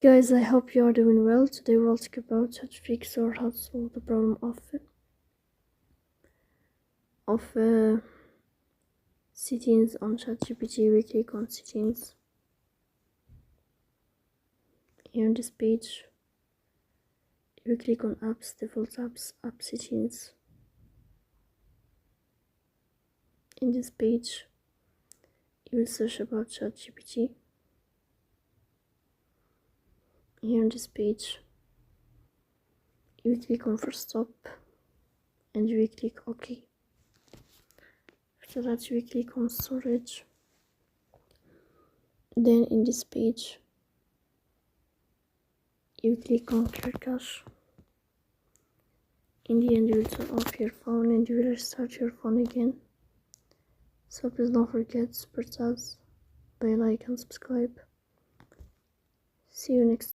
Guys, I hope you are doing well. Today we'll talk about how to fix or how to solve the problem of settings on ChatGPT. We click on settings. Here on this page, you click on apps, default apps, app settings. In this page, you will search about ChatGPT. Here on this page, you will click on first stop and you will click OK. After that, you will click on storage. Then in this page, you click on clear cache. In the end, you will turn off your phone and you will restart your phone again. So please don't forget to super chat, bell icon, subscribe. See you next time.